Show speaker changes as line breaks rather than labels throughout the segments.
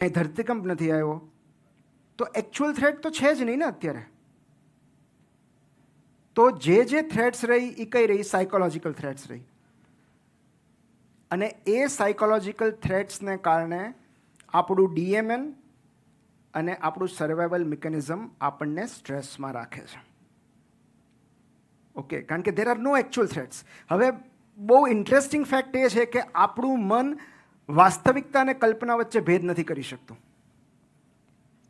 એ ધરતીકંપ નથી આવ્યો તો એકચ્યુઅલ થ્રેટ તો છે જ નહીં ને અત્યારે. તો જે થ્રેટ્સ રહી એ કઈ રહી? સાયકોલોજીકલ થ્રેટ્સ રહી. અને એ સાયકોલોજીકલ થ્રેટ્સને કારણે આપણું ડીએમએન અને આપણું સર્વાઈવલ મિકેનિઝમ આપણને સ્ટ્રેસમાં રાખે છે. ઓકે, કારણ કે there are no actual threats. હવે બહુ ઇન્ટરેસ્ટિંગ ફેક્ટ એ છે કે આપણું મન વાસ્તવિકતા અને કલ્પના વચ્ચે ભેદ નથી કરી શકતું.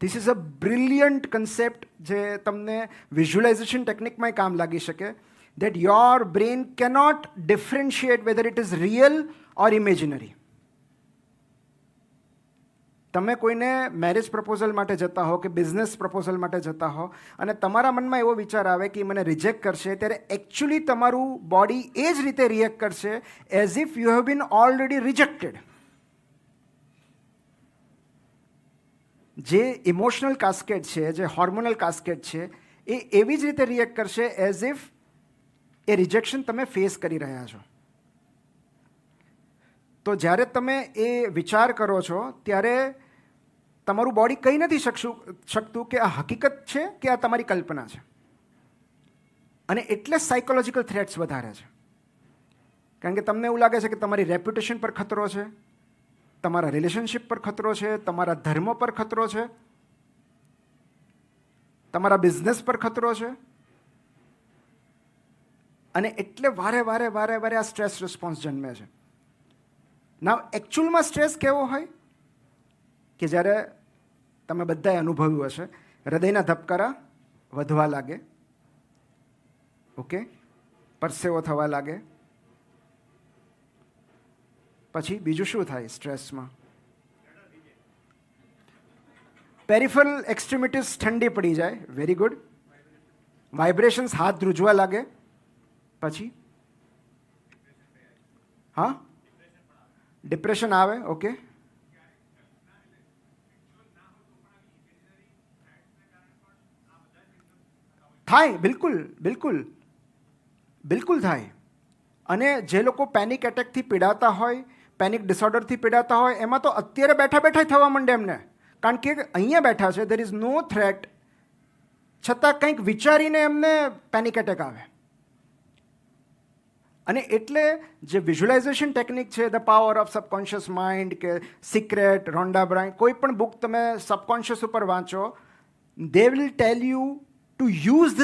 This is a brilliant concept જે તમને વિઝ્યુલાઇઝેશન ટેકનિકમાં કામ લાગી શકે. that your brain cannot differentiate whether it is real or imaginary. તમે કોઈને મેરેજ પ્રપોઝલ માટે જતા હો કે બિઝનેસ પ્રપોઝલ માટે જતા હો અને તમારા મનમાં એવો વિચાર આવે કે મને રિજેક્ટ કરશે, ત્યારે એકચ્યુઅલી તમારું બોડી એ જ રીતે રિએક્ટ કરશે as if you have been already rejected. જે ઇમોશનલ કાસ્કેડ છે, જે હોર્મોનલ કાસ્કેડ છે, એ એવી જ રીતે રિએક્ટ કરશે એઝ ઇફ એ રિજેક્શન તમે ફેસ કરી રહ્યા છો. તો જ્યારે તમે એ વિચાર કરો છો ત્યારે તમારું બોડી કહી નથી શકતું કે આ હકીકત છે કે આ તમારી કલ્પના છે. અને એટલે સાયકોલોજીકલ થ્રેટ્સ વધારે છે. કારણ કે તમને એવું લાગે છે કે તમારી રેપ્યુટેશન પર ખતરો છે, તમારા રિલેશનશિપ પર ખતરો છે, તમારા ધર્મ પર ખતરો છે, તમારા બિઝનેસ પર ખતરો છે. અને એટલે વારે વારે આ સ્ટ્રેસ રિસ્પોન્સ જન્મે છે. ના, એકચ્યુઅલમાં સ્ટ્રેસ કેવો હોય કે જ્યારે તમે બધાએ અનુભવ્યું હશે, હૃદયના ધબકારા વધવા લાગે, ઓકે, પરસેવો થવા લાગે. પછી બીજું શું થાય સ્ટ્રેસમાં? પેરિફરલ એક્સ્ટ્રીમિટીઝ ઠંડી પડી જાય. Very good. વાઇબ્રેશન્સ, હાથ ધ્રુજવા લાગે. પછી હા, ડિપ્રેશન આવે. ઓકે, થાય, બિલકુલ બિલકુલ બિલકુલ થાય. અને જે લોકો પેનિક એટેકથી પીડાતા હોય, પેનિક ડિસઓર્ડરથી પીડાતા હોય, એમાં તો અત્યારે બેઠા બેઠા થવા માંડે એમને. કારણ કે અહીંયા બેઠા છે, દેર ઇઝ નો થ્રેટ, છતાં કંઈક વિચારીને એમને પેનિક એટેક આવે. અને એટલે જે વિઝ્યુલાઇઝેશન ટેકનિક છે, the power of subconscious mind કે સિક્રેટ, રોન્ડા બ્રાયન, કોઈ પણ બુક તમે સબકોન્શિયસ ઉપર વાંચો, they will tell you to use this